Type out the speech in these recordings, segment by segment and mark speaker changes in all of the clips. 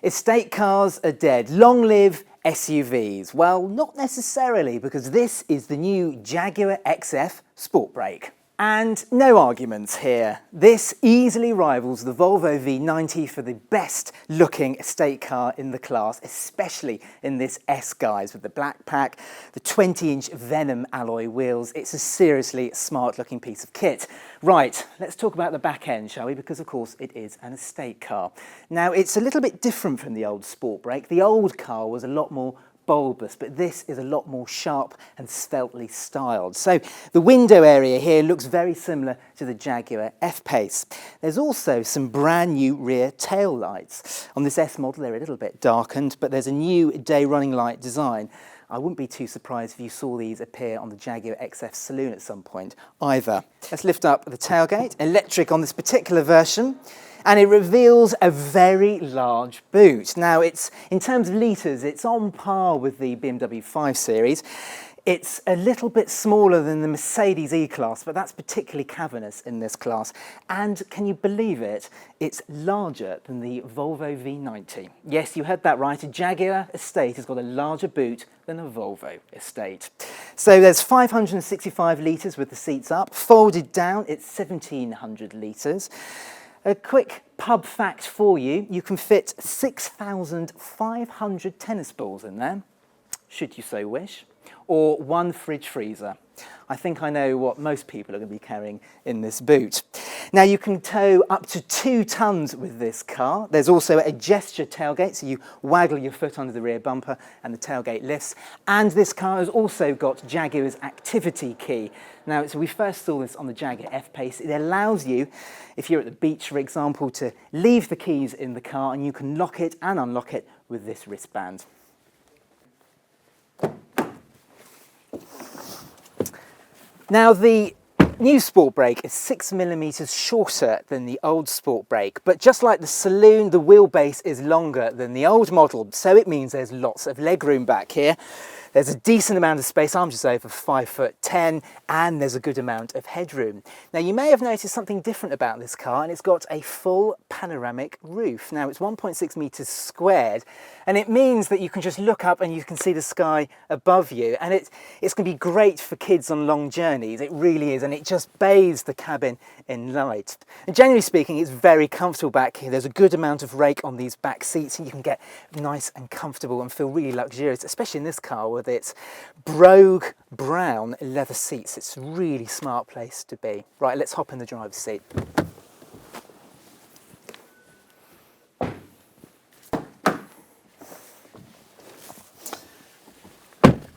Speaker 1: Estate cars are dead. Long live SUVs. Well, not necessarily, because this is the new Jaguar XF Sportbrake. And no arguments here. This easily rivals the Volvo V90 for the best looking estate car in the class, especially in this S guise with the black pack, the 20-inch Venom alloy wheels. It's a seriously smart looking piece of kit. Right, let's talk about the back end, shall we? Because of course it is an estate car. Now it's a little bit different from the old Sportbrake. The old car was a lot more bulbous, but this is a lot more sharp and sveltely styled. So the window area here looks very similar to the Jaguar F-Pace. There's also some brand new rear tail lights. On this S model they're a little bit darkened, but there's a new day running light design. I wouldn't be too surprised if you saw these appear on the Jaguar XF Saloon at some point either. Let's lift up the tailgate, electric on this particular version. And it reveals a very large boot. Now, in terms of litres, it's on par with the BMW 5 Series. It's a little bit smaller than the Mercedes E-Class, but that's particularly cavernous in this class. And can you believe it? It's larger than the Volvo V90. Yes, you heard that right. A Jaguar estate has got a larger boot than a Volvo estate. So there's 565 litres with the seats up. Folded down, it's 1,700 litres. A quick pub fact for you, you can fit 6,500 tennis balls in there, should you so wish, or one fridge freezer. I think I know what most people are going to be carrying in this boot. Now you can tow up to 2 tons with this car. There's also a gesture tailgate, so you waggle your foot under the rear bumper and the tailgate lifts. And this car has also got Jaguar's activity key. Now, so we first saw this on the Jaguar F-Pace. It allows you, if you're at the beach, for example, to leave the keys in the car and you can lock it and unlock it with this wristband. Now, the new Sportbrake is 6mm shorter than the old Sportbrake, but just like the Saloon, the wheelbase is longer than the old model, so it means there's lots of legroom back here. There's a decent amount of space, I'm just over 5'10", and there's a good amount of headroom. Now you may have noticed something different about this car, and it's got a full panoramic roof. Now it's 1.6 metres squared, and it means that you can just look up and you can see the sky above you, and it's going to be great for kids on long journeys. It really is, and it just bathes the cabin in light. And generally speaking, it's very comfortable back here. There's a good amount of rake on these back seats, and you can get nice and comfortable and feel really luxurious, especially in this car with its brogue brown leather seats. It's a really smart place to be. Right, let's hop in the driver's seat.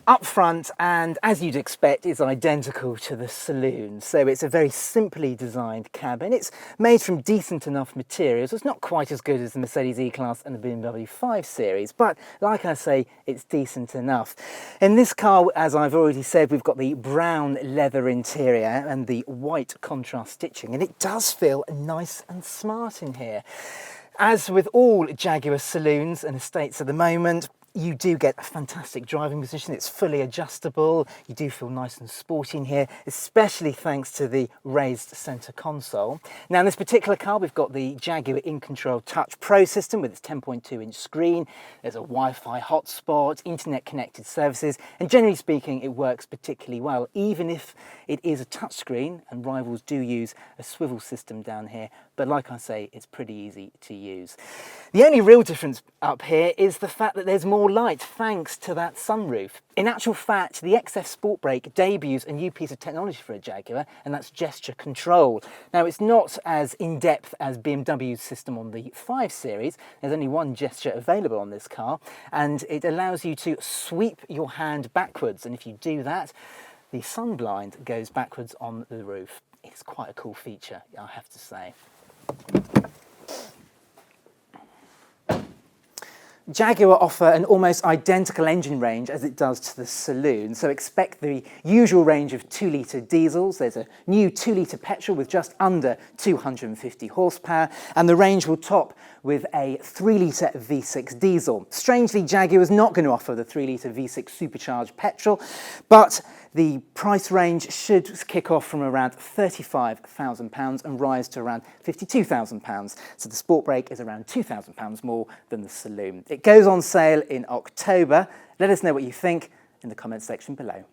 Speaker 1: Up front, and as you'd expect, is identical to the Saloon. So it's a very simply designed cabin. It's made from decent enough materials. It's not quite as good as the Mercedes E-Class and the BMW 5 Series, but like I say, it's decent enough. In this car, as I've already said, we've got the brown leather interior and the white contrast stitching, and it does feel nice and smart in here. As with all Jaguar Saloons and estates at the moment, you do get a fantastic driving position. It's fully adjustable. You do feel nice and sporty in here, especially thanks to the raised centre console. Now in this particular car, we've got the Jaguar InControl Touch Pro system with its 10.2-inch screen. There's a Wi-Fi hotspot, internet connected services, and generally speaking, it works particularly well, even if it is a touchscreen, and rivals do use a swivel system down here. But like I say, it's pretty easy to use. The only real difference up here is the fact that there's more light thanks to that sunroof. In actual fact, the XF Sportbrake debuts a new piece of technology for a Jaguar, and that's gesture control. Now, it's not as in-depth as BMW's system on the 5 Series. There's only one gesture available on this car, and it allows you to sweep your hand backwards. And if you do that, the sun blind goes backwards on the roof. It's quite a cool feature, I have to say. Jaguar offer an almost identical engine range as it does to the Saloon, so expect the usual range of 2-litre diesels. There's a new 2-litre petrol with just under 250 horsepower, and the range will top with a 3-litre V6 diesel. Strangely, Jaguar is not going to offer the 3-litre V6 supercharged petrol, but The price range should kick off from around £35,000 and rise to around £52,000. So the Sportbrake is around £2,000 more than the Saloon. It goes on sale in October. Let us know what you think in the comments section below.